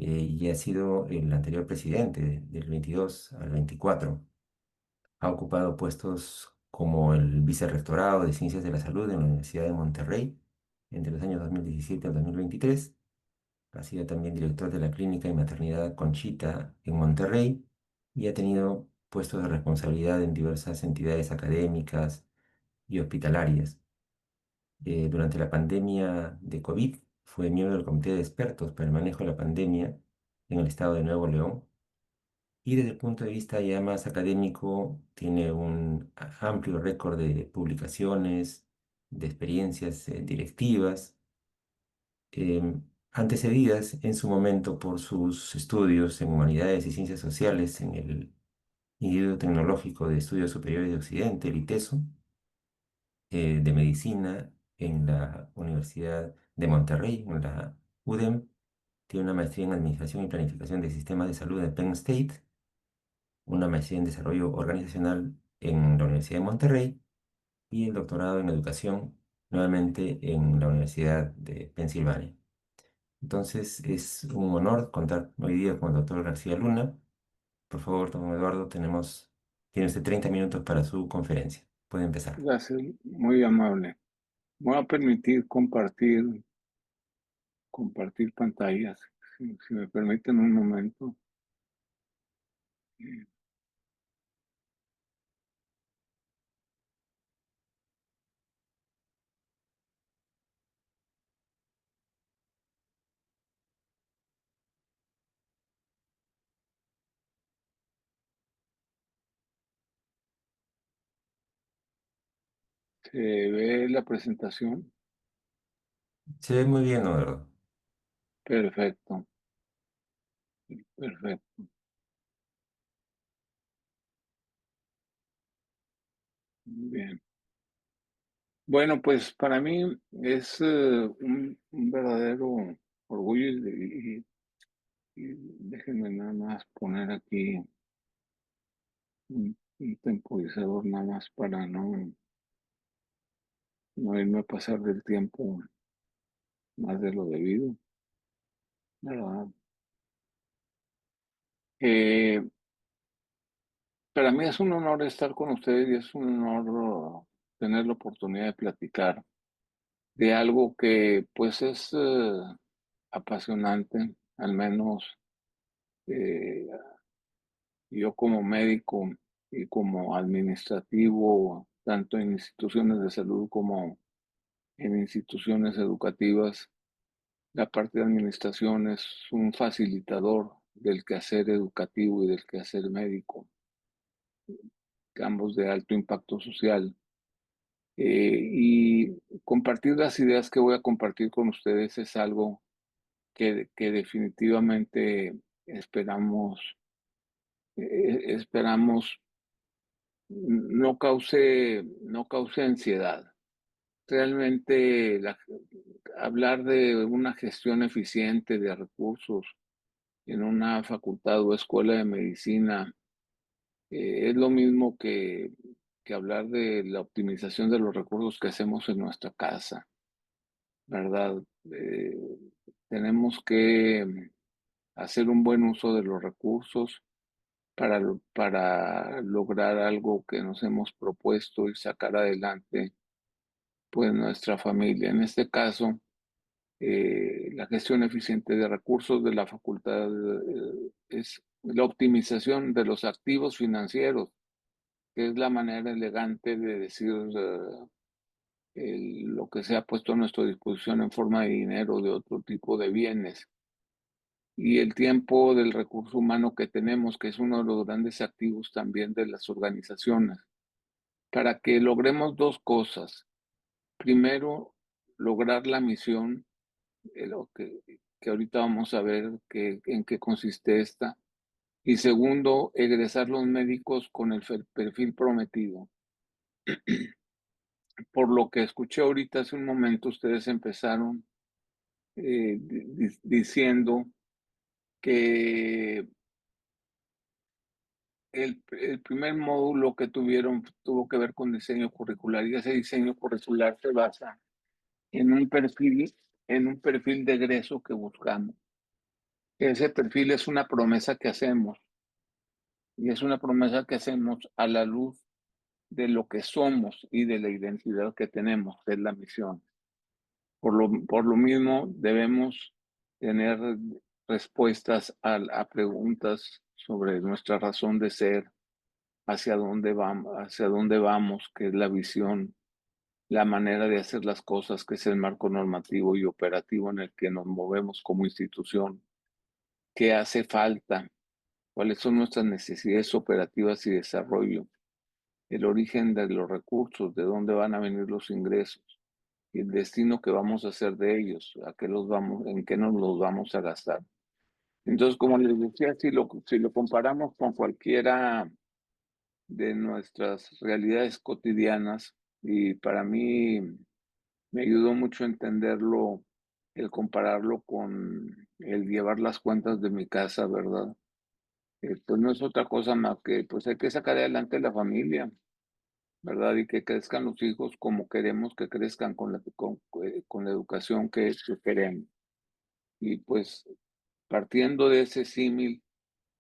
y ha sido el anterior presidente del 22 al 24. Ha ocupado puestos como el vicerrectorado de Ciencias de la Salud en la Universidad de Monterrey entre los años 2017 al 2023. Ha sido también director de la Clínica y Maternidad Conchita en Monterrey y ha tenido puestos de responsabilidad en diversas entidades académicas y hospitalarias. Durante la pandemia de COVID fue miembro del Comité de Expertos para el Manejo de la Pandemia en el estado de Nuevo León y desde el punto de vista ya más académico tiene un amplio récord de publicaciones, de experiencias directivas antecedidas en su momento por sus estudios en humanidades y ciencias sociales en el Instituto Tecnológico de Estudios Superiores de Occidente, el ITESO, de medicina en la Universidad de Monterrey, en la UDEM. Tiene una maestría en Administración y Planificación de Sistemas de Salud en Penn State, una maestría en Desarrollo Organizacional en la Universidad de Monterrey y el doctorado en Educación, nuevamente en la Universidad de Pensilvania. Entonces, es un honor contar hoy día con el doctor García Luna. Por favor, don Eduardo, tiene usted 30 minutos para su conferencia. Puede empezar. Gracias, muy amable. Me voy a permitir compartir pantallas, si me permiten un momento. Eh, ¿Se ve la presentación? Se ve muy bien, don Eduardo. Perfecto, perfecto. Muy bien. Bueno, pues para mí es un verdadero orgullo y déjenme nada más poner aquí un temporizador nada más para no irme a pasar del tiempo más de lo debido, ¿verdad? Eh, para mí es un honor estar con ustedes y es un honor tener la oportunidad de platicar de algo que pues es apasionante, al menos eh, yo como médico y como administrativo, tanto en instituciones de salud como en instituciones educativas. La parte de administración es un facilitador del quehacer educativo y del quehacer médico, ambos de alto impacto social. Y compartir las ideas que voy a compartir con ustedes es algo que definitivamente esperamos no cause ansiedad. Realmente hablar de una gestión eficiente de recursos en una facultad o escuela de medicina es lo mismo que hablar de la optimización de los recursos que hacemos en nuestra casa, ¿verdad? Eh, Tenemos que hacer un buen uso de los recursos para lograr algo que nos hemos propuesto y sacar adelante, pues, nuestra familia. En este caso, la gestión eficiente de recursos de la facultad es la optimización de los activos financieros, que es la manera elegante de decir lo que se ha puesto a nuestra disposición en forma de dinero o de otro tipo de bienes. Y el tiempo del recurso humano que tenemos, que es uno de los grandes activos también de las organizaciones, para que logremos dos cosas. Primero, lograr la misión, lo que ahorita vamos a ver en qué consiste esta. Y segundo, egresar los médicos con el perfil prometido. Por lo que escuché ahorita hace un momento, ustedes empezaron diciendo que el primer módulo que tuvieron tuvo que ver con diseño curricular y ese diseño curricular se basa en un perfil de egreso que buscamos. Ese perfil es una promesa que hacemos y es una promesa que hacemos a la luz de lo que somos y de la identidad que tenemos, que es la misión. Por lo mismo, debemos tener respuestas a preguntas sobre nuestra razón de ser, hacia dónde vamos, qué es la visión, la manera de hacer las cosas, que es el marco normativo y operativo en el que nos movemos como institución, qué hace falta, cuáles son nuestras necesidades operativas y desarrollo, el origen de los recursos, de dónde van a venir los ingresos y el destino que vamos a hacer de ellos, a qué los vamos, en qué nos los vamos a gastar. Entonces, como les decía, si lo comparamos con cualquiera de nuestras realidades cotidianas, y para mí me ayudó mucho a entenderlo, el compararlo con el llevar las cuentas de mi casa, ¿verdad? Pues no es otra cosa más que, pues hay que sacar adelante la familia, ¿verdad? Y que crezcan los hijos como queremos que crezcan con la educación que queremos. Y pues partiendo de ese símil,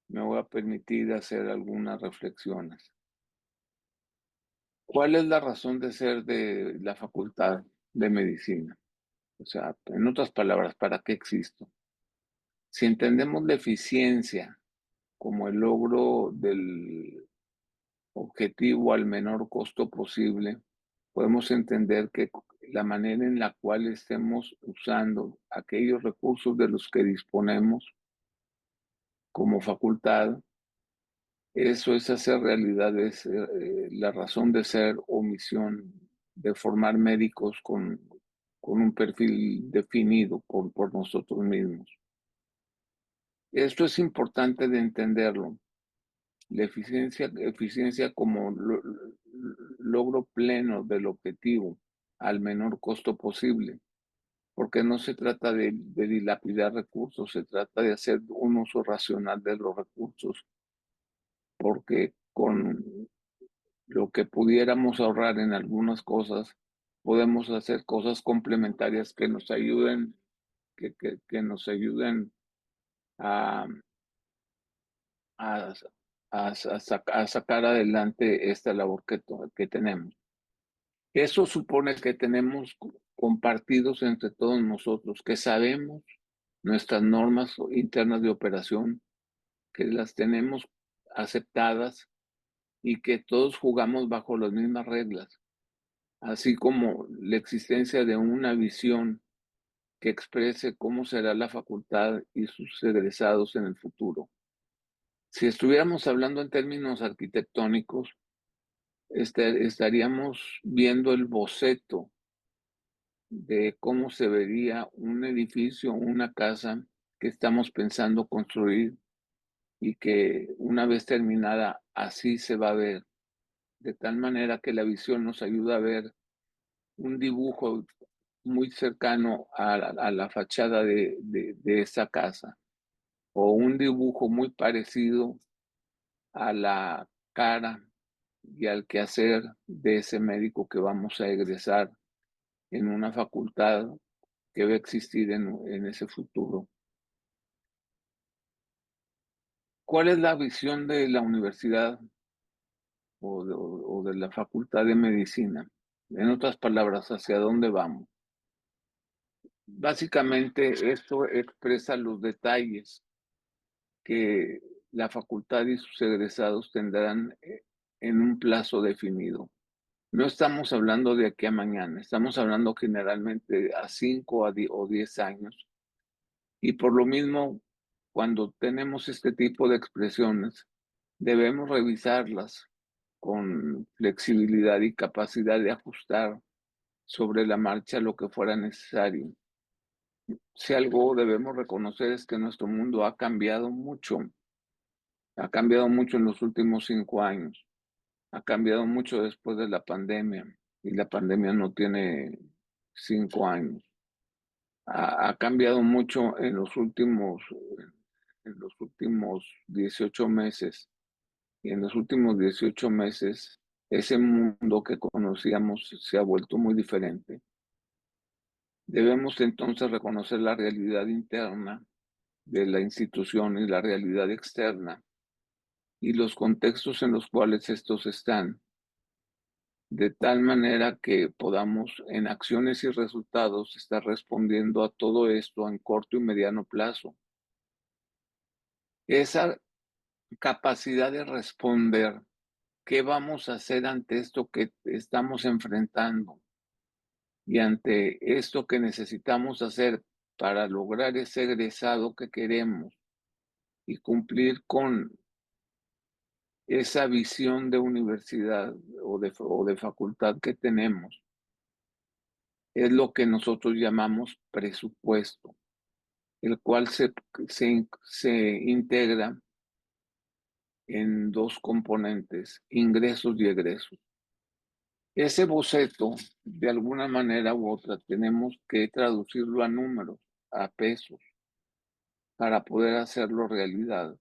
me voy a permitir hacer algunas reflexiones. ¿Cuál es la razón de ser de la Facultad de Medicina? O sea, en otras palabras, ¿para qué existo? Si entendemos la eficiencia como el logro del objetivo al menor costo posible, podemos entender que la manera en la cual estemos usando aquellos recursos de los que disponemos como facultad, eso es hacer realidad la razón de ser o misión de formar médicos con un perfil definido por nosotros mismos. Esto es importante de entenderlo. La eficiencia como logro pleno del objetivo al menor costo posible, porque no se trata de dilapidar recursos, se trata de hacer un uso racional de los recursos, porque con lo que pudiéramos ahorrar en algunas cosas, podemos hacer cosas complementarias que nos ayuden, que nos ayuden a, a, a sacar adelante esta labor que tenemos. Eso supone que tenemos compartidos entre todos nosotros, que sabemos nuestras normas internas de operación, que las tenemos aceptadas y que todos jugamos bajo las mismas reglas, así como la existencia de una visión que exprese cómo será la facultad y sus egresados en el futuro. Si estuviéramos hablando en términos arquitectónicos, estaríamos viendo el boceto de cómo se vería un edificio, una casa que estamos pensando construir y que una vez terminada así se va a ver, de tal manera que la visión nos ayuda a ver un dibujo muy cercano a la fachada de esa casa o un dibujo muy parecido a la cara y al quehacer de ese médico que vamos a egresar en una facultad que va a existir en ese futuro. ¿Cuál es la visión de la universidad o de la facultad de medicina? En otras palabras, ¿hacia dónde vamos? Básicamente, esto expresa los detalles que la facultad y sus egresados tendrán en un plazo definido. No estamos hablando de aquí a mañana, estamos hablando generalmente a 5 o 10 años. Y por lo mismo, cuando tenemos este tipo de expresiones, debemos revisarlas con flexibilidad y capacidad de ajustar sobre la marcha lo que fuera necesario. Si algo debemos reconocer es que nuestro mundo ha cambiado mucho en los últimos 5 años, ha cambiado mucho después de la pandemia, y la pandemia no tiene 5 años. Ha cambiado mucho en los últimos 18 meses. Y en los últimos 18 meses, ese mundo que conocíamos se ha vuelto muy diferente. Debemos entonces reconocer la realidad interna de la institución y la realidad externa y los contextos en los cuales estos están, de tal manera que podamos en acciones y resultados estar respondiendo a todo esto en corto y mediano plazo. Esa capacidad de responder, ¿qué vamos a hacer ante esto que estamos enfrentando y ante esto que necesitamos hacer para lograr ese egresado que queremos y cumplir con esa visión de universidad o de facultad que tenemos? Es lo que nosotros llamamos presupuesto, el cual se integra en dos componentes, ingresos y egresos. Ese boceto, de alguna manera u otra, tenemos que traducirlo a números, a pesos, para poder hacerlo realidad,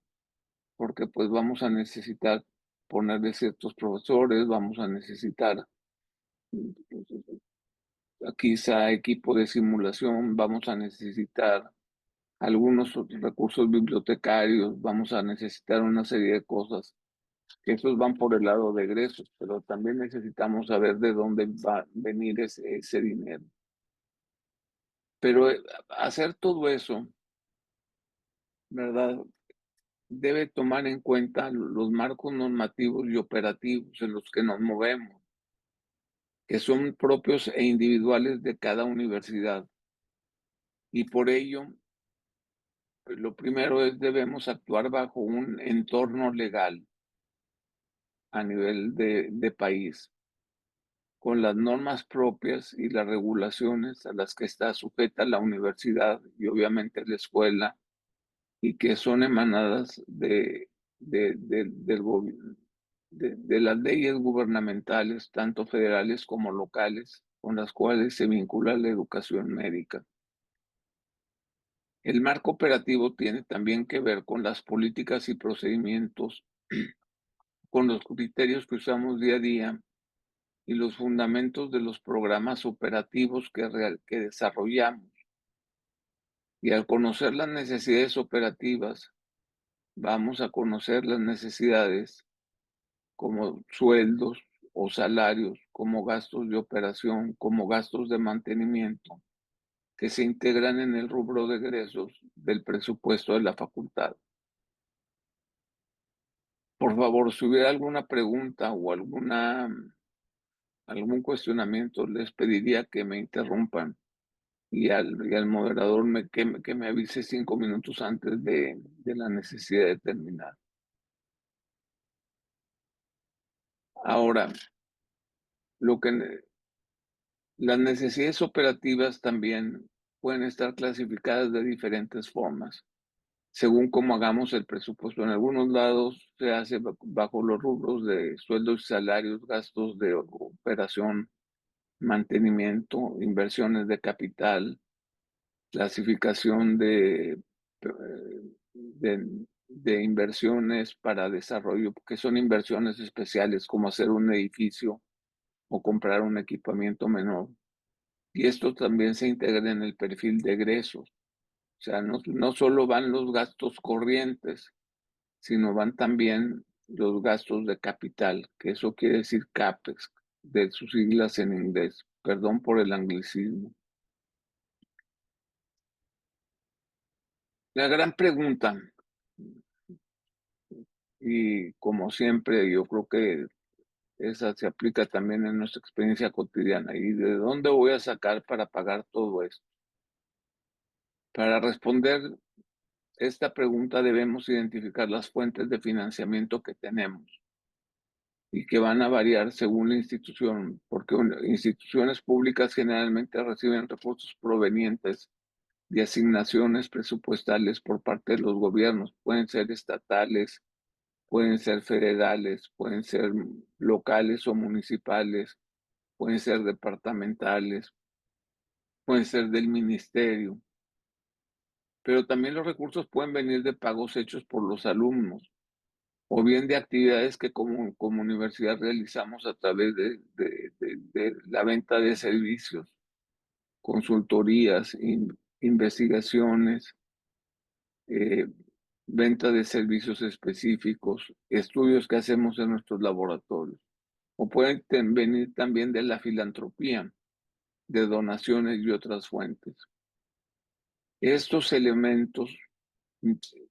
porque pues vamos a necesitar ponerle ciertos profesores, vamos a necesitar quizá equipo de simulación, vamos a necesitar algunos recursos bibliotecarios, vamos a necesitar una serie de cosas que esos van por el lado de egresos, pero también necesitamos saber de dónde va a venir ese dinero. Pero hacer todo eso, ¿verdad? Debe tomar en cuenta los marcos normativos y operativos en los que nos movemos, que son propios e individuales de cada universidad. Y por ello, pues, lo primero es debemos actuar bajo un entorno legal a nivel de país, con las normas propias y las regulaciones a las que está sujeta la universidad y obviamente la escuela, y que son emanadas del gobierno, de las leyes gubernamentales, tanto federales como locales, con las cuales se vincula la educación médica. El marco operativo tiene también que ver con las políticas y procedimientos, con los criterios que usamos día a día y los fundamentos de los programas operativos que desarrollamos. Y al conocer las necesidades operativas, vamos a conocer las necesidades como sueldos o salarios, como gastos de operación, como gastos de mantenimiento, que se integran en el rubro de egresos del presupuesto de la facultad. Por favor, si hubiera alguna pregunta o algún cuestionamiento, les pediría que me interrumpan y al moderador que me avise 5 minutos antes de la necesidad de terminar. Ahora, lo que las necesidades operativas también pueden estar clasificadas de diferentes formas, según cómo hagamos el presupuesto. En algunos lados se hace bajo los rubros de sueldos y salarios, gastos de operación, mantenimiento, inversiones de capital, clasificación de inversiones para desarrollo, que son inversiones especiales como hacer un edificio o comprar un equipamiento menor. Y esto también se integra en el perfil de egresos. O sea, no solo van los gastos corrientes, sino van también los gastos de capital, que eso quiere decir CAPEX, de sus siglas en inglés. Perdón por el anglicismo. La gran pregunta, y como siempre, yo creo que esa se aplica también en nuestra experiencia cotidiana. ¿Y de dónde voy a sacar para pagar todo esto? Para responder esta pregunta debemos identificar las fuentes de financiamiento que tenemos y que van a variar según la institución, porque instituciones públicas generalmente reciben recursos provenientes de asignaciones presupuestales por parte de los gobiernos. Pueden ser estatales, pueden ser federales, pueden ser locales o municipales, pueden ser departamentales, pueden ser del ministerio, pero también los recursos pueden venir de pagos hechos por los alumnos o bien de actividades que como universidad realizamos a través de la venta de servicios, consultorías, investigaciones, eh, venta de servicios específicos, estudios que hacemos en nuestros laboratorios. O pueden venir también de la filantropía, de donaciones y otras fuentes. Estos elementos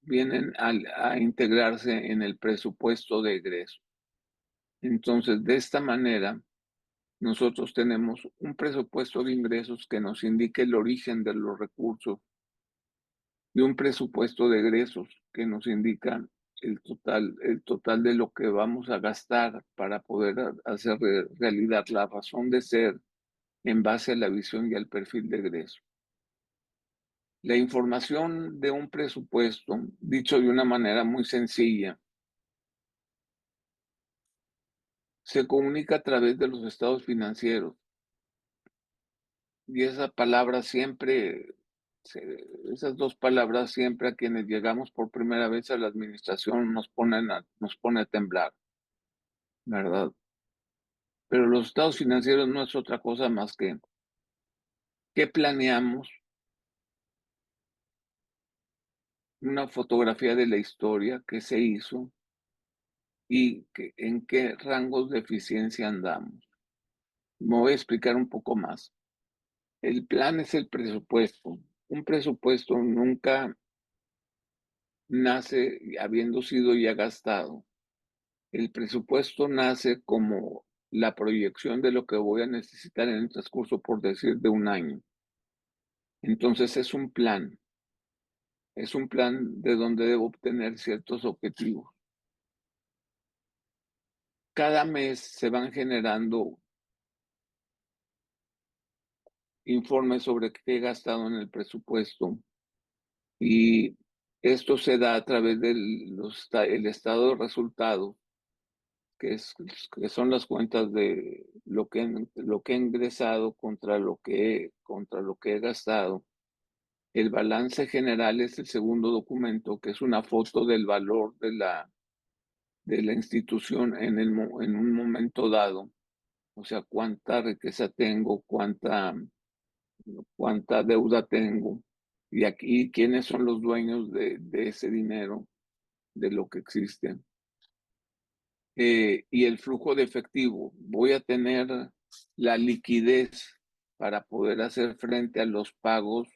vienen a integrarse en el presupuesto de egreso. Entonces, de esta manera, nosotros tenemos un presupuesto de ingresos que nos indique el origen de los recursos y un presupuesto de egresos que nos indica el total de lo que vamos a gastar para poder hacer realidad la razón de ser en base a la visión y al perfil de egreso. La información de un presupuesto, dicho de una manera muy sencilla, se comunica a través de los estados financieros. Y esa palabra siempre, esas dos palabras siempre a quienes llegamos por primera vez a la administración nos pone a temblar, ¿verdad? Pero los estados financieros no es otra cosa más que qué planeamos, una fotografía de la historia que se hizo y en qué rangos de eficiencia andamos. Me voy a explicar un poco más. El plan es el presupuesto. Un presupuesto nunca nace habiendo sido ya gastado. El presupuesto nace como la proyección de lo que voy a necesitar en el transcurso, por decir, de un año. Entonces es un plan de donde debo obtener ciertos objetivos. Cada mes se van generando informes sobre qué he gastado en el presupuesto y esto se da a través del estado de resultados, que son las cuentas de lo que he ingresado contra lo que he gastado. El balance general es el segundo documento, que es una foto del valor de la institución en un momento dado. O sea, cuánta riqueza tengo, cuánta deuda tengo, y aquí quiénes son los dueños de ese dinero, de lo que existe. Y el flujo de efectivo. Voy a tener la liquidez para poder hacer frente a los pagos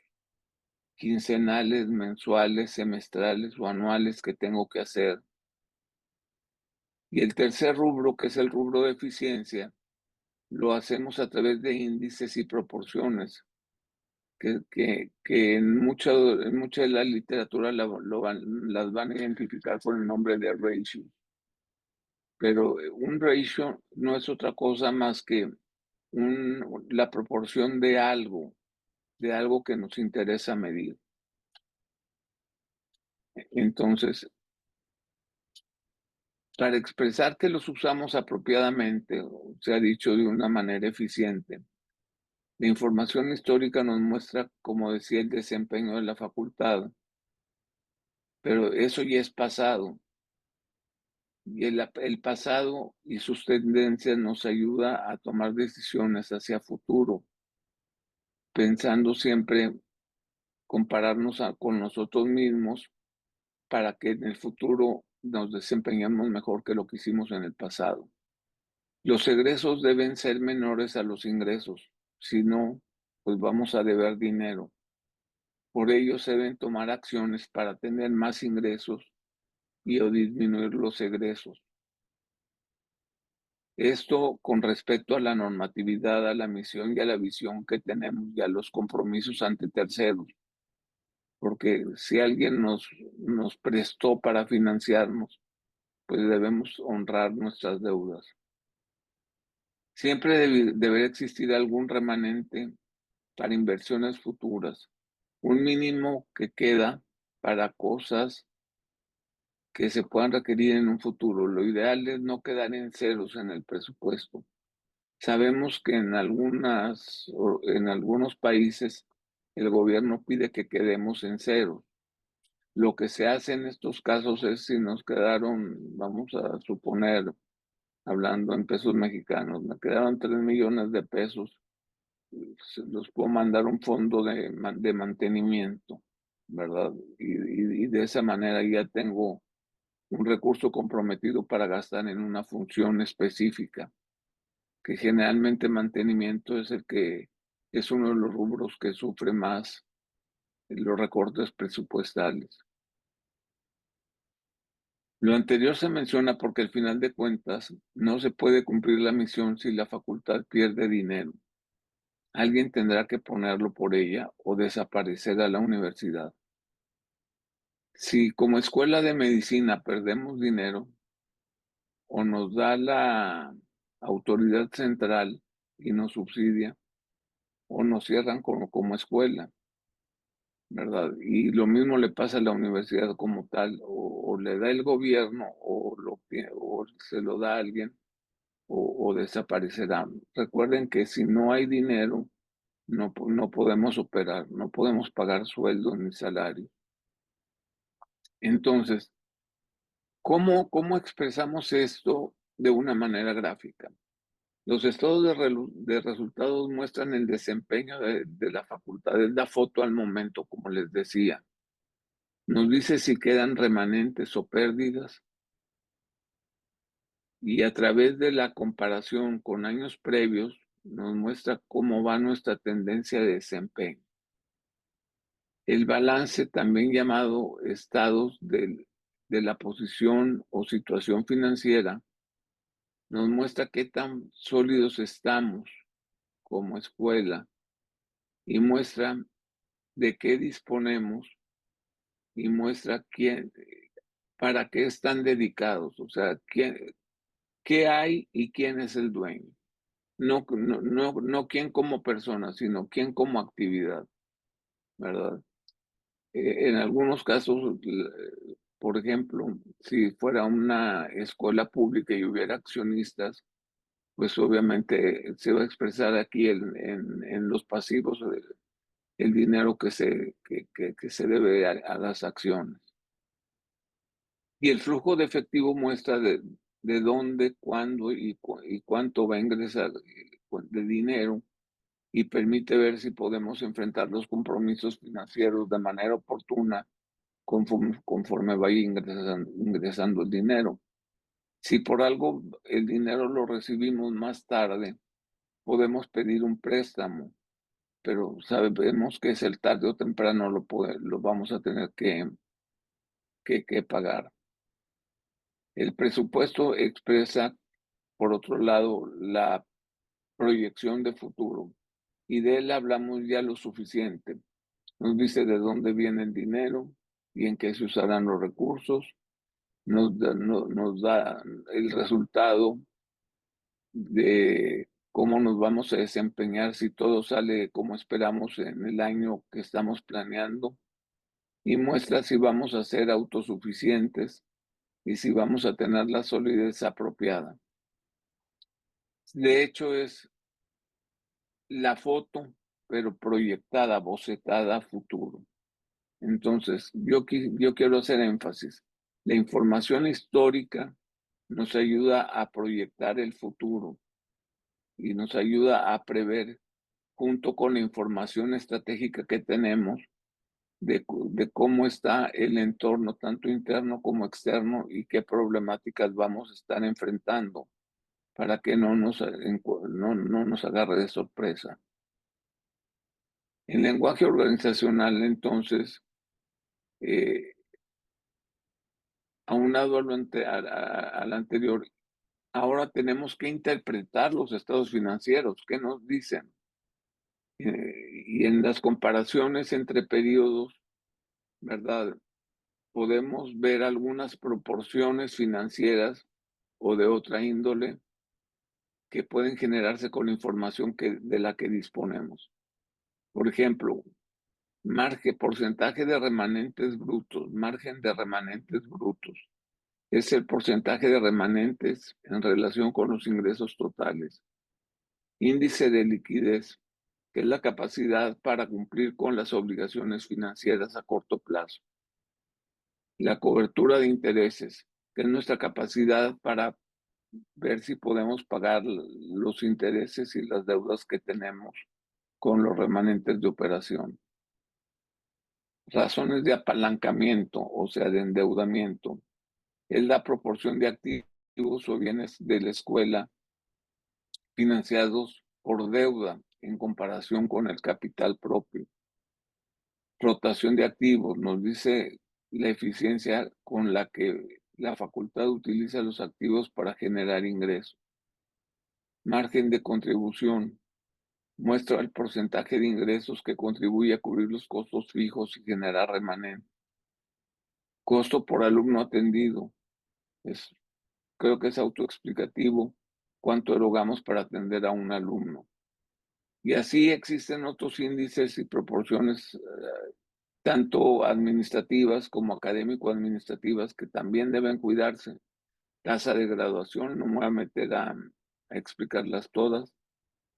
quincenales, mensuales, semestrales o anuales que tengo que hacer. Y el tercer rubro, que es el rubro de eficiencia, lo hacemos a través de índices y proporciones, que en mucha de la literatura las van a identificar con el nombre de ratio. Pero un ratio no es otra cosa más que la proporción de algo que nos interesa medir. Entonces, para expresar que los usamos apropiadamente, o se ha dicho de una manera eficiente, la información histórica nos muestra, como decía, el desempeño de la facultad, pero eso ya es pasado. Y el pasado y sus tendencias nos ayuda a tomar decisiones hacia futuro, pensando siempre compararnos con nosotros mismos para que en el futuro nos desempeñemos mejor que lo que hicimos en el pasado. Los egresos deben ser menores a los ingresos, si no, pues vamos a deber dinero. Por ello se deben tomar acciones para tener más ingresos y o disminuir los egresos. Esto con respecto a la normatividad, a la misión y a la visión que tenemos y a los compromisos ante terceros. Porque si alguien nos prestó para financiarnos, pues debemos honrar nuestras deudas. Siempre deberá existir algún remanente para inversiones futuras, un mínimo que queda para cosas que se puedan requerir en un futuro. Lo ideal es no quedar en ceros en el presupuesto. Sabemos que en algunos países el gobierno pide que quedemos en ceros. Lo que se hace en estos casos es si nos quedaron, vamos a suponer, hablando en pesos mexicanos, me quedaron 3 millones de pesos, los puedo mandar a un fondo de mantenimiento. ¿verdad? Y de esa manera ya tengo un recurso comprometido para gastar en una función específica, que generalmente mantenimiento es el que es uno de los rubros que sufre más los recortes presupuestales. Lo anterior se menciona porque al final de cuentas no se puede cumplir la misión si la facultad pierde dinero. Alguien tendrá que ponerlo por ella o desaparecer a la universidad. Si como escuela de medicina perdemos dinero o nos da la autoridad central y nos subsidia o nos cierran como escuela, ¿verdad? Y lo mismo le pasa a la universidad como tal, o le da el gobierno o se lo da a alguien o desaparecerá. Recuerden que si no hay dinero, no podemos operar, no podemos pagar sueldos ni salarios. Entonces, ¿cómo expresamos esto de una manera gráfica? Los estados de resultados muestran el desempeño de la facultad. Es la foto al momento, como les decía. Nos dice si quedan remanentes o pérdidas y a través de la comparación con años previos nos muestra cómo va nuestra tendencia de desempeño. El balance, también llamado estados de la posición o situación financiera, nos muestra qué tan sólidos estamos como escuela y muestra de qué disponemos y muestra para qué están dedicados, o sea, qué hay y quién es el dueño. No quién como persona, sino quién como actividad, ¿verdad? En algunos casos, por ejemplo, si fuera una escuela pública y hubiera accionistas, pues obviamente se va a expresar aquí en los pasivos el dinero que se debe a las acciones. Y el flujo de efectivo muestra de dónde, cuándo y cuánto va a ingresar de dinero y permite ver si podemos enfrentar los compromisos financieros de manera oportuna conforme vaya ingresando el dinero. Si por algo el dinero lo recibimos más tarde, podemos pedir un préstamo, pero sabemos que es el tarde o temprano lo vamos a tener que pagar. El presupuesto expresa, por otro lado, la proyección de futuro y de él hablamos ya lo suficiente. Nos dice de dónde viene el dinero y en qué se usarán los recursos. Nos da el resultado de cómo nos vamos a desempeñar si todo sale como esperamos en el año que estamos planeando y muestra si vamos a ser autosuficientes y si vamos a tener la solidez apropiada. De hecho, es la foto, pero proyectada, bocetada a futuro. Entonces, yo quiero hacer énfasis. La información histórica nos ayuda a proyectar el futuro y nos ayuda a prever, junto con la información estratégica que tenemos, de cómo está el entorno, tanto interno como externo, y qué problemáticas vamos a estar enfrentando para que no nos agarre de sorpresa. En lenguaje organizacional, entonces, eh, aunado al anterior, ahora tenemos que interpretar los estados financieros, qué nos dicen. Y en las comparaciones entre periodos, ¿verdad? Podemos ver algunas proporciones financieras o de otra índole que pueden generarse con la información de la que disponemos. Por ejemplo, porcentaje de remanentes brutos, margen de remanentes brutos. Es el porcentaje de remanentes en relación con los ingresos totales. Índice de liquidez, que es la capacidad para cumplir con las obligaciones financieras a corto plazo. La cobertura de intereses, que es nuestra capacidad para ver si podemos pagar los intereses y las deudas que tenemos con los remanentes de operación. Razones de apalancamiento, o sea, de endeudamiento, es la proporción de activos o bienes de la escuela financiados por deuda en comparación con el capital propio. Rotación de activos, nos dice la eficiencia con la que la facultad utiliza los activos para generar ingresos. Margen de contribución, muestra el porcentaje de ingresos que contribuye a cubrir los costos fijos y generar remanente. Costo por alumno atendido, creo que es autoexplicativo cuánto erogamos para atender a un alumno. Y así existen otros índices y proporciones, tanto administrativas como académico-administrativas, que también deben cuidarse. Tasa de graduación, no me voy a meter a explicarlas todas.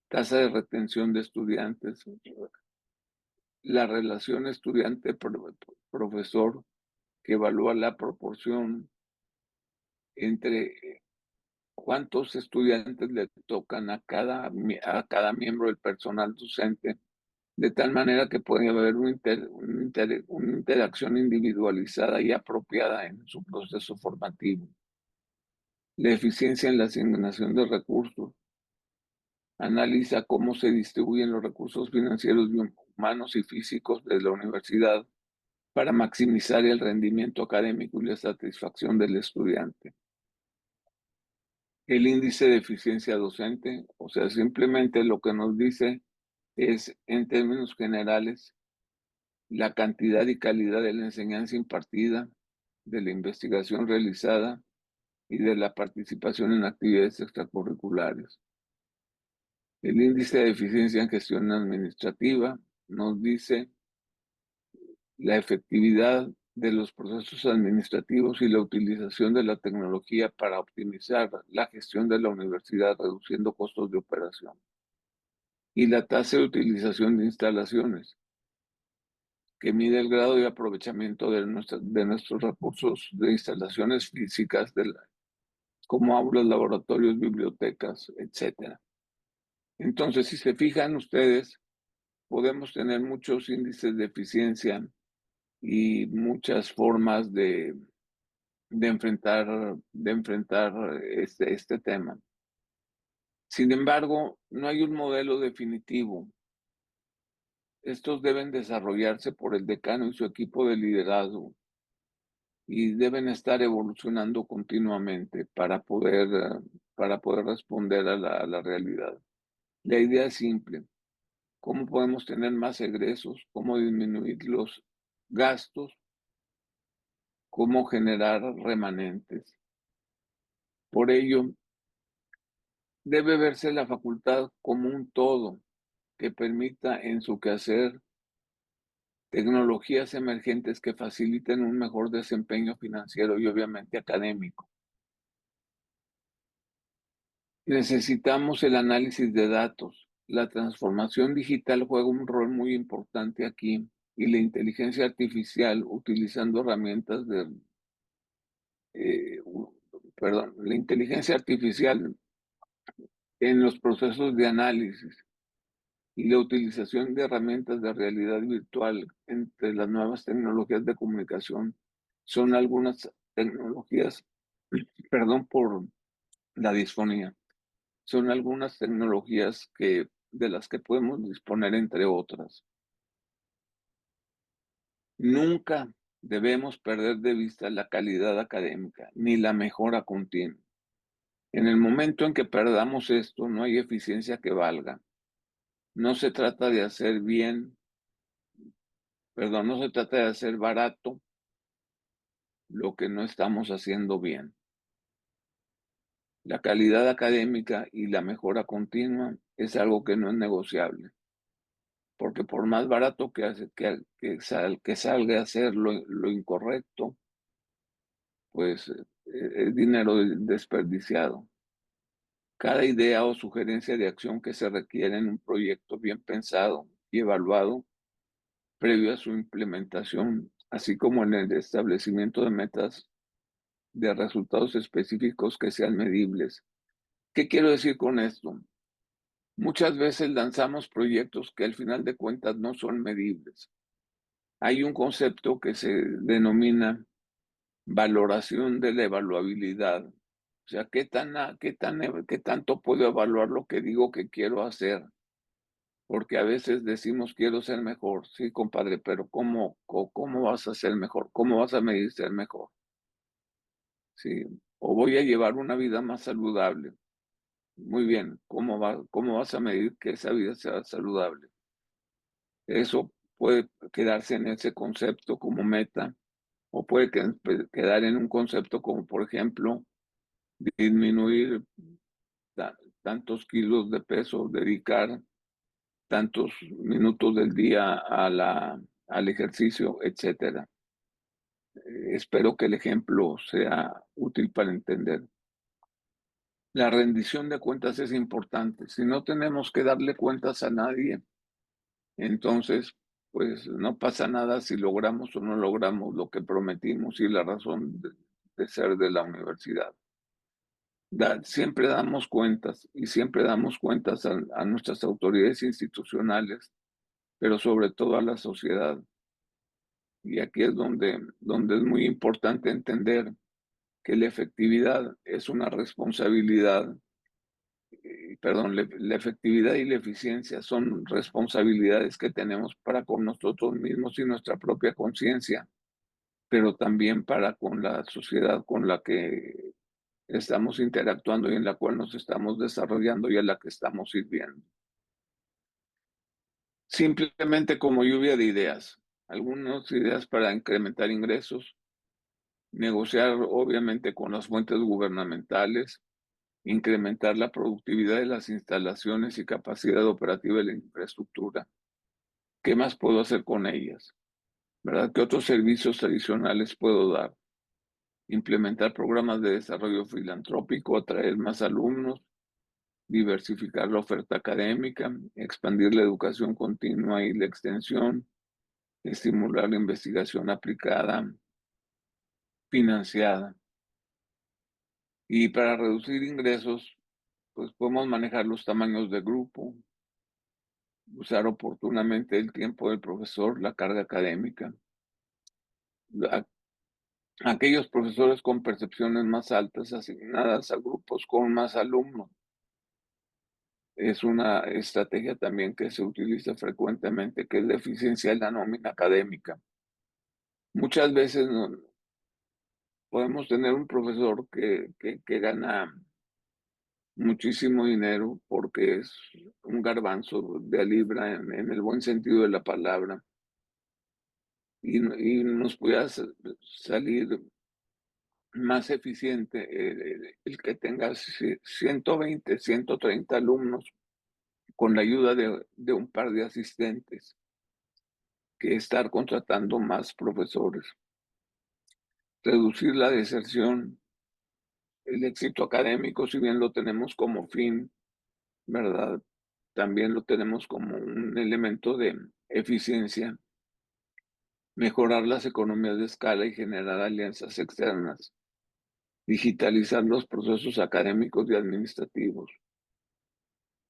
Tasa de retención de estudiantes, la relación estudiante-profesor, que evalúa la proporción entre cuántos estudiantes le tocan a cada miembro del personal docente, de tal manera que puede haber una interacción individualizada y apropiada en su proceso formativo. La eficiencia en la asignación de recursos. Analiza cómo se distribuyen los recursos financieros, humanos y físicos de la universidad para maximizar el rendimiento académico y la satisfacción del estudiante. El índice de eficiencia docente, o sea, simplemente lo que nos dice es, en términos generales, la cantidad y calidad de la enseñanza impartida, de la investigación realizada y de la participación en actividades extracurriculares. El índice de eficiencia en gestión administrativa nos dice la efectividad de los procesos administrativos y la utilización de la tecnología para optimizar la gestión de la universidad, reduciendo costos de operación. Y la tasa de utilización de instalaciones, que mide el grado de aprovechamiento de nuestros recursos de instalaciones físicas, como aulas, laboratorios, bibliotecas, etc. Entonces, si se fijan ustedes, podemos tener muchos índices de eficiencia y muchas formas de enfrentar este tema. Sin embargo, no hay un modelo definitivo. Estos deben desarrollarse por el decano y su equipo de liderazgo y deben estar evolucionando continuamente para poder responder a la realidad. La idea es simple: ¿cómo podemos tener más egresos? ¿Cómo disminuir los gastos? ¿Cómo generar remanentes? Por ello, debe verse la facultad como un todo que permita en su quehacer tecnologías emergentes que faciliten un mejor desempeño financiero y obviamente académico. Necesitamos el análisis de datos. La transformación digital juega un rol muy importante aquí, y la inteligencia artificial, utilizando herramientas eh, la inteligencia artificial en los procesos de análisis y la utilización de herramientas de realidad virtual entre las nuevas tecnologías de comunicación son algunas tecnologías, perdón por la disfonía, son algunas tecnologías de las que podemos disponer, entre otras. Nunca debemos perder de vista la calidad académica ni la mejora continua. En el momento en que perdamos esto, no hay eficiencia que valga. No se trata de hacer no se trata de hacer barato lo que no estamos haciendo bien. La calidad académica y la mejora continua es algo que no es negociable, porque por más barato que salga a hacer lo incorrecto, pues es dinero desperdiciado. Cada idea o sugerencia de acción que se requiere en un proyecto bien pensado y evaluado previo a su implementación, así como en el establecimiento de metas de resultados específicos que sean medibles. ¿Qué quiero decir con esto? Muchas veces lanzamos proyectos que al final de cuentas no son medibles. Hay un concepto que se denomina valoración de la evaluabilidad. O sea, qué tanto puedo evaluar lo que digo que quiero hacer? Porque a veces decimos quiero ser mejor, sí, compadre, pero ¿cómo vas a ser mejor? ¿Cómo vas a medir ser mejor? Sí, o voy a llevar una vida más saludable. Muy bien, ¿cómo vas a medir que esa vida sea saludable? Eso puede quedarse en ese concepto como meta, o puede quedar en un concepto como, por ejemplo, disminuir tantos kilos de peso, dedicar tantos minutos del día al ejercicio, etcétera. Espero que el ejemplo sea útil para entender. La rendición de cuentas es importante. Si no tenemos que darle cuentas a nadie, entonces, pues no pasa nada si logramos o no logramos lo que prometimos y la razón de ser de la universidad. Siempre damos cuentas y siempre damos cuentas a nuestras autoridades institucionales, pero sobre todo a la sociedad. Y aquí es donde es muy importante entender que la efectividad es una responsabilidad, perdón, la efectividad y la eficiencia son responsabilidades que tenemos para con nosotros mismos y nuestra propia conciencia, pero también para con la sociedad con la que estamos interactuando y en la cual nos estamos desarrollando y a la que estamos sirviendo. Simplemente como lluvia de ideas, algunas ideas para incrementar ingresos, negociar obviamente con las fuentes gubernamentales, incrementar la productividad de las instalaciones y capacidad operativa de la infraestructura. ¿Qué más puedo hacer con ellas? ¿Verdad? ¿Qué otros servicios adicionales puedo dar? Implementar programas de desarrollo filantrópico, atraer más alumnos, diversificar la oferta académica, expandir la educación continua y la extensión, estimular la investigación aplicada, financiada. Y para reducir ingresos, pues podemos manejar los tamaños de grupo, usar oportunamente el tiempo del profesor, la carga académica. Aquellos profesores con percepciones más altas asignadas a grupos con más alumnos. Es una estrategia también que se utiliza frecuentemente, que es la eficiencia de la nómina académica. Muchas veces podemos tener un profesor que gana muchísimo dinero porque es un garbanzo de a libra en el buen sentido de la palabra y nos pueda salir más eficiente el que tenga 120, 130 alumnos con la ayuda de un par de asistentes que estar contratando más profesores. Reducir la deserción, el éxito académico, si bien lo tenemos como fin, ¿verdad? También lo tenemos como un elemento de eficiencia, mejorar las economías de escala y generar alianzas externas, digitalizar los procesos académicos y administrativos,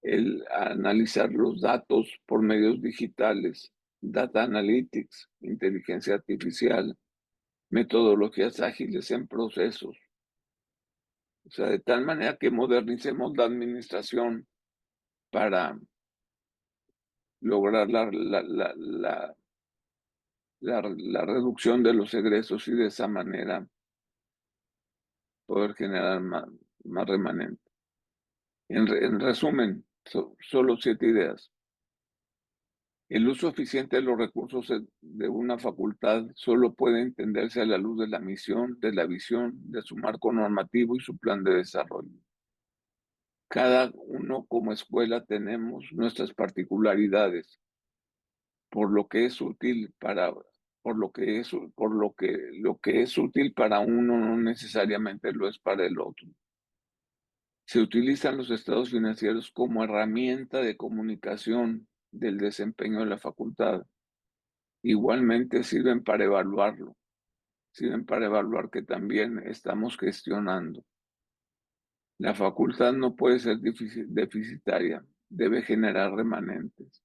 el analizar los datos por medios digitales, data analytics, inteligencia artificial, metodologías ágiles en procesos. O sea, de tal manera que modernicemos la administración para lograr la reducción de los egresos y de esa manera poder generar más remanente. En resumen, solo 7 ideas. El uso eficiente de los recursos de una facultad solo puede entenderse a la luz de la misión, de la visión, de su marco normativo y su plan de desarrollo. Cada uno como escuela tenemos nuestras particularidades, por lo que es útil para, lo que es útil para uno no necesariamente lo es para el otro. Se utilizan los estados financieros como herramienta de comunicación del desempeño de la facultad. Igualmente sirven para evaluar que también estamos gestionando. La facultad no puede ser deficitaria, debe generar remanentes.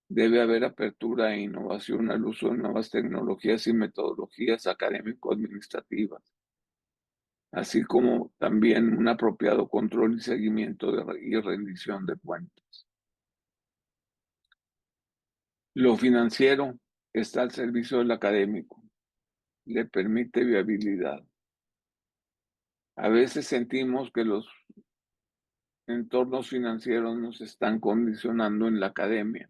Debe haber apertura e innovación al uso de nuevas tecnologías y metodologías académico-administrativas, así como también un apropiado control y seguimiento y rendición de cuentas. Lo financiero está al servicio del académico, le permite viabilidad. A veces sentimos que los entornos financieros nos están condicionando en la academia.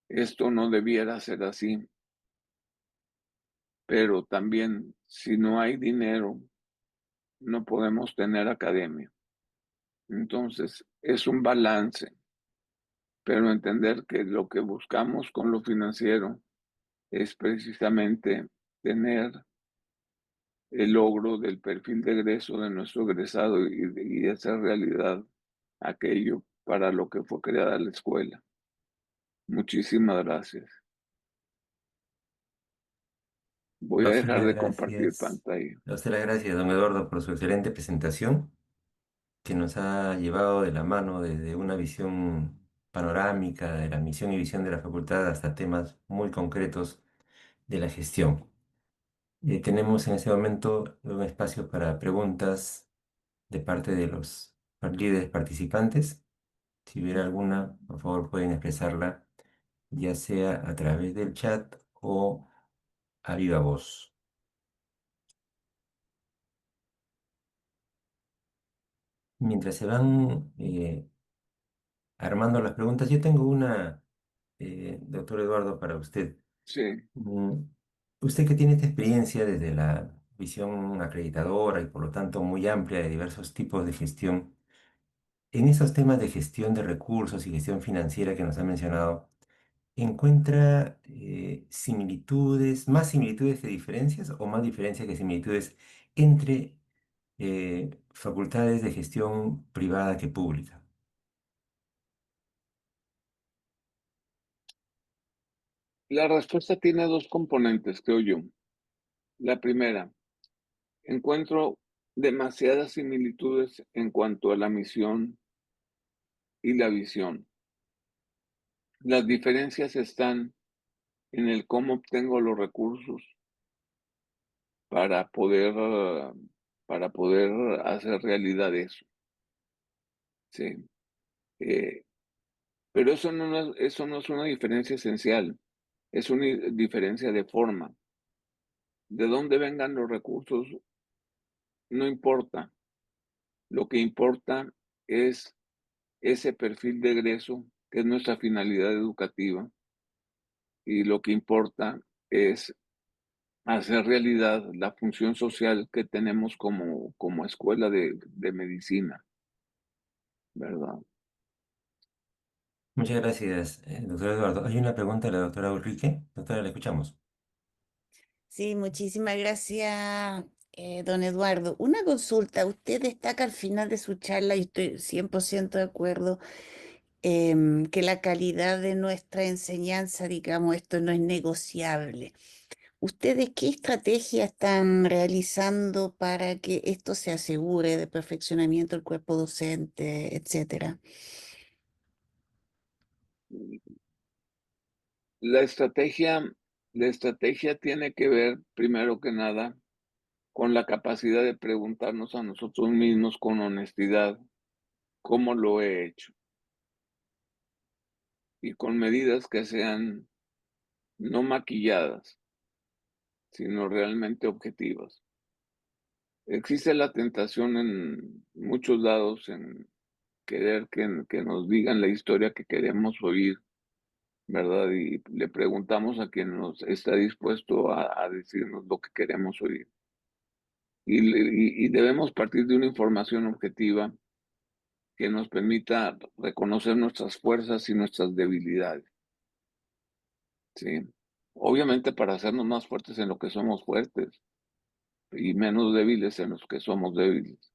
Esto no debiera ser así, pero también si no hay dinero, no podemos tener academia. Entonces, es un balance, pero entender que lo que buscamos con lo financiero es precisamente tener el logro del perfil de egreso de nuestro egresado y hacer realidad aquello para lo que fue creada la escuela. Muchísimas gracias. Voy A a usted dejar las de compartir gracias. pantalla. A usted las gracias, don Eduardo, por su excelente presentación, que nos ha llevado de la mano desde una visión panorámica de la misión y visión de la facultad hasta temas muy concretos de la gestión. Tenemos en este momento un espacio para preguntas de parte de los líderes participantes. Si hubiera alguna, por favor pueden expresarla, ya sea a través del chat o a viva voz. Mientras se van armando las preguntas, yo tengo una, doctor Eduardo, para usted. Sí, Mm, Usted que tiene esta experiencia desde la visión acreditadora y por lo tanto muy amplia de diversos tipos de gestión, en esos temas de gestión de recursos y gestión financiera que nos ha mencionado, ¿encuentra similitudes, más similitudes que diferencias o más diferencias que similitudes entre facultades de gestión privada que pública? la respuesta tiene dos componentes, creo yo. La primera, encuentro demasiadas similitudes en cuanto a la misión y la visión. Las diferencias están en el cómo obtengo los recursos para poder, para poder hacer realidad eso. Sí. Eh, pero eso no es una diferencia esencial, es una diferencia de forma. De dónde vengan los recursos no importa. Lo que importa es ese perfil de egreso, que es nuestra finalidad educativa, y lo que importa es hacer realidad la función social que tenemos como escuela de medicina, ¿verdad? Muchas gracias, doctor Eduardo. Hay una pregunta de la doctora Ulrike. Doctora, la escuchamos. Sí, muchísimas gracias, don Eduardo. Una consulta, usted destaca al final de su charla, y estoy 100% de acuerdo, que la calidad de nuestra enseñanza, digamos, esto no es negociable. ¿Ustedes qué estrategia están realizando para que esto se asegure de perfeccionamiento del cuerpo docente, etcétera? La estrategia, la estrategia tiene que ver, primero que nada, con la capacidad de preguntarnos a nosotros mismos con honestidad cómo lo he hecho y con medidas que sean no maquilladas, sino realmente objetivas. Existe la tentación en muchos lados en querer que nos digan la historia que queremos oír, ¿verdad? Y le preguntamos a quien nos está dispuesto a decirnos lo que queremos oír. Y debemos partir de una información objetiva que nos permita reconocer nuestras fuerzas y nuestras debilidades, ¿sí? Obviamente para hacernos más fuertes en lo que somos fuertes y menos débiles en los que somos débiles.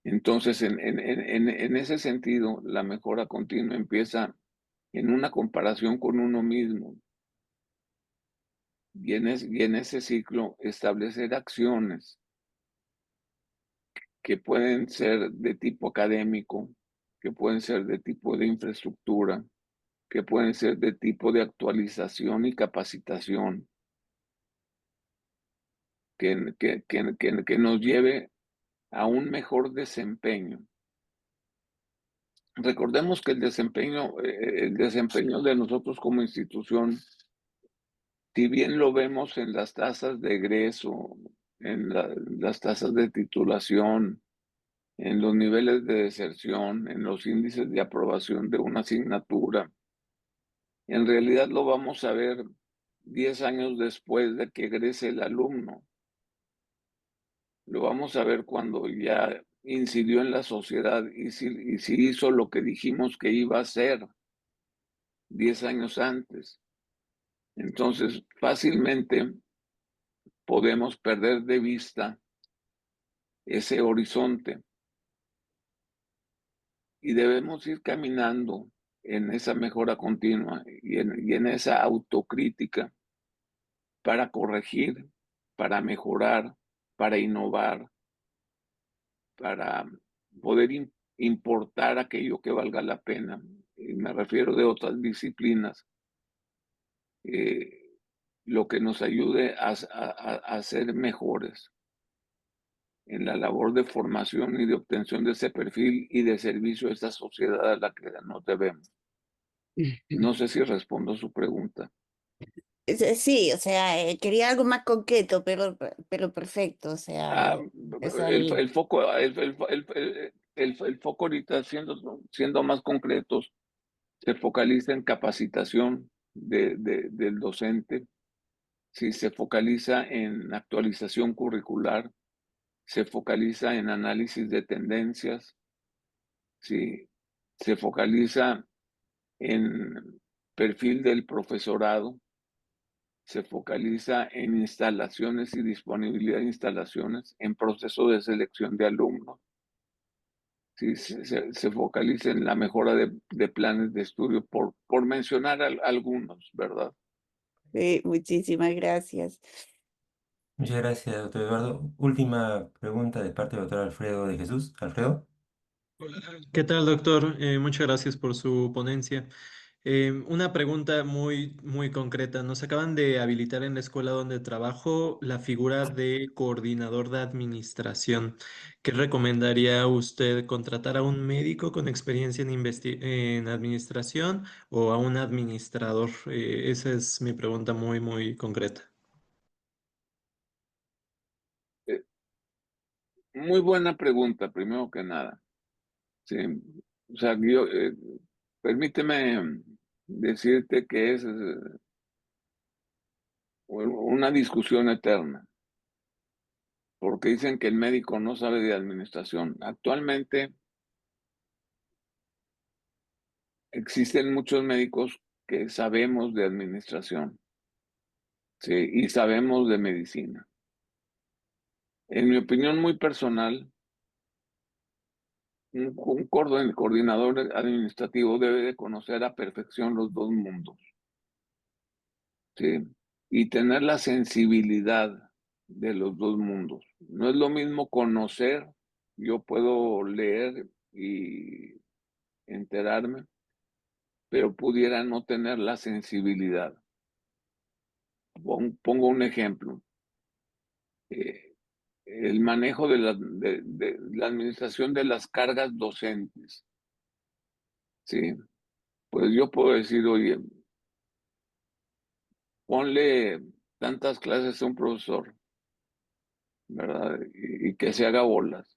Entonces, en ese sentido, la mejora continua empieza en una comparación con uno mismo y en ese ciclo establecer acciones que pueden ser de tipo académico, que pueden ser de tipo de infraestructura, que pueden ser de tipo de actualización y capacitación, que nos lleve a un mejor desempeño. Recordemos que el desempeño de nosotros como institución, si bien lo vemos en las tasas de egreso, en las tasas de titulación, en los niveles de deserción, en los índices de aprobación de una asignatura, en realidad lo vamos a ver 10 años después de que egrese el alumno. Lo vamos a ver cuando ya incidió en la sociedad y si hizo lo que dijimos que iba a hacer 10 años antes. Entonces, fácilmente podemos perder de vista ese horizonte y debemos ir caminando en esa mejora continua y en esa autocrítica para corregir, para mejorar, para innovar, para poder importar aquello que valga la pena. Y me refiero de otras disciplinas, lo que nos ayude a ser mejores en la labor de formación y de obtención de ese perfil y de servicio a esta sociedad a la que nos debemos. No sé si respondo a su pregunta. Sí, o sea, quería algo más concreto, pero perfecto, o sea, Ah, esa el, es el foco, el foco ahorita, siendo más concretos, se focaliza en capacitación del docente, sí, se focaliza en actualización curricular, se focaliza en análisis de tendencias, sí, se focaliza en perfil del profesorado, se focaliza en instalaciones y disponibilidad de instalaciones, en proceso de selección de alumnos. Sí, se focaliza en la mejora de planes de estudio, por mencionar algunos, ¿verdad? sí, muchísimas gracias. Muchas gracias, doctor Eduardo. Última pregunta de parte del doctor Alfredo de Jesús. Alfredo. ¿Qué tal, doctor? Muchas gracias por su ponencia. Una pregunta muy concreta. Nos acaban de habilitar en la escuela donde trabajo la figura de coordinador de administración. ¿Qué recomendaría usted? ¿Contratar a un médico con experiencia en administración o a un administrador? Esa es mi pregunta muy concreta. Eh, Muy buena pregunta, primero que nada. Sí, o sea, permíteme decirte que es una discusión eterna, porque dicen que el médico no sabe de administración. Actualmente existen muchos médicos que sabemos de administración, sí, y sabemos de medicina. En mi opinión muy personal, un coordinador administrativo debe de conocer a perfección los dos mundos, ¿sí? Y tener la sensibilidad de los dos mundos. No es lo mismo conocer, yo puedo leer y enterarme, pero pudiera no tener la sensibilidad. Pongo un ejemplo. Eh, el manejo de la administración de las cargas docentes, ¿sí? Pues yo puedo decir, oye, ponle tantas clases a un profesor, ¿verdad? Y que se haga bolas.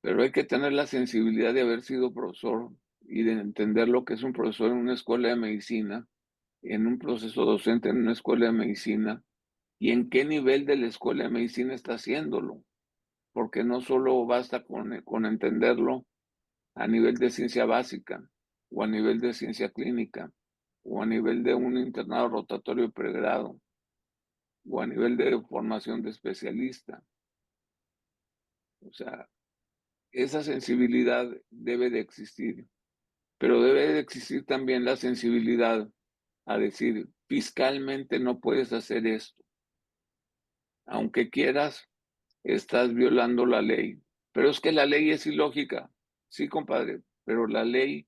Pero hay que tener la sensibilidad de haber sido profesor y de entender lo que es un profesor en una escuela de medicina, en un proceso docente en una escuela de medicina, y en qué nivel de la escuela de medicina está haciéndolo. Porque no solo basta con entenderlo a nivel de ciencia básica, o a nivel de ciencia clínica, o a nivel de un internado rotatorio de pregrado, o a nivel de formación de especialista. O sea, esa sensibilidad debe de existir, pero debe de existir también la sensibilidad a decir, fiscalmente no puedes hacer esto. Aunque quieras, estás violando la ley. Pero es que la ley es ilógica. Sí, compadre, pero la ley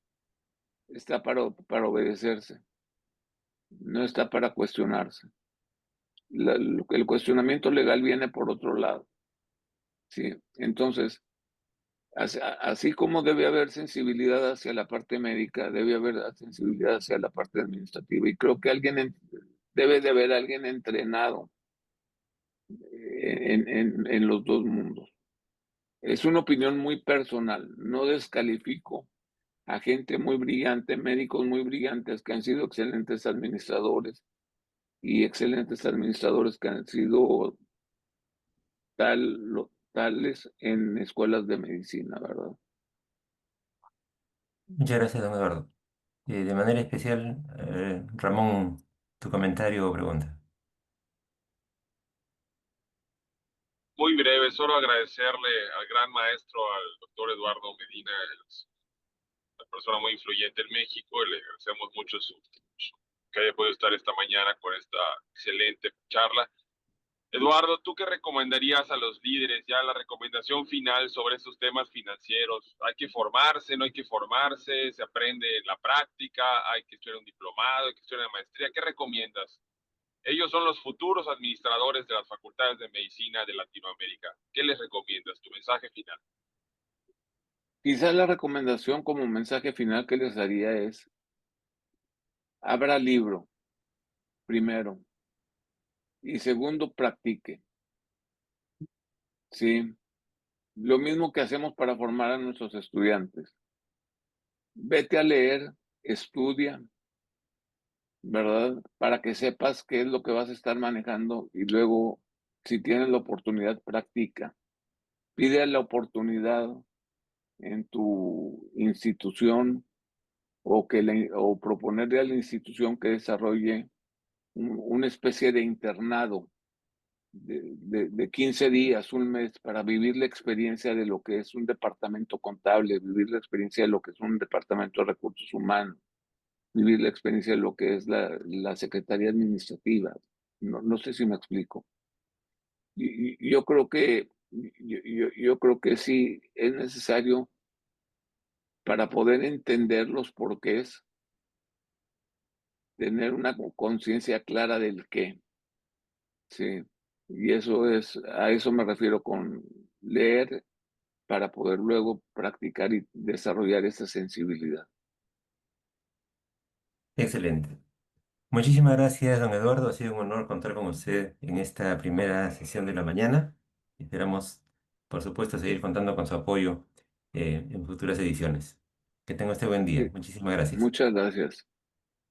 está para obedecerse, no está para cuestionarse. El cuestionamiento legal viene por otro lado, ¿sí? Entonces, así como debe haber sensibilidad hacia la parte médica, debe haber sensibilidad hacia la parte administrativa. Y creo que debe de haber alguien entrenado en los dos mundos. Es una opinión muy personal, no descalifico a gente muy brillante, médicos muy brillantes que han sido excelentes administradores y excelentes administradores que han sido tales en escuelas de medicina, ¿verdad? Muchas gracias, don Eduardo. De manera especial, Ramón, tu comentario o pregunta. Muy breve, solo agradecerle al gran maestro, al doctor Eduardo Medina, es una persona muy influyente en México, y le agradecemos mucho que haya podido estar esta mañana con esta excelente charla. Eduardo, ¿tú qué recomendarías a los líderes? Ya la recomendación final sobre estos temas financieros. ¿Hay que formarse, no hay que formarse? ¿Se aprende en la práctica? ¿Hay que estudiar un diplomado? ¿Hay que estudiar una maestría? ¿Qué recomiendas? Ellos son los futuros administradores de las facultades de medicina de Latinoamérica. ¿Qué les recomiendas? Tu mensaje final. Quizás la recomendación como mensaje final que les daría es, abra libro, primero, y segundo, practique, ¿sí? Lo mismo que hacemos para formar a nuestros estudiantes. Vete a leer, estudia, ¿verdad? Para que sepas qué es lo que vas a estar manejando y luego, si tienes la oportunidad, practica. Pide la oportunidad en tu institución o proponerle a la institución que desarrolle una especie de internado de 15 días, un mes, para vivir la experiencia de lo que es un departamento contable, vivir la experiencia de lo que es un departamento de recursos humanos, vivir la experiencia de lo que es la Secretaría Administrativa. No sé si me explico. Yo creo que yo creo que sí es necesario para poder entender los porqués, tener una conciencia clara del qué. Sí, y a eso me refiero con leer para poder luego practicar y desarrollar esa sensibilidad. Excelente. Muchísimas gracias, don Eduardo. Ha sido un honor contar con usted en esta primera sesión de la mañana. Esperamos, por supuesto, seguir contando con su apoyo en futuras ediciones. Que tenga usted buen día. Sí, Muchísimas gracias. muchas gracias.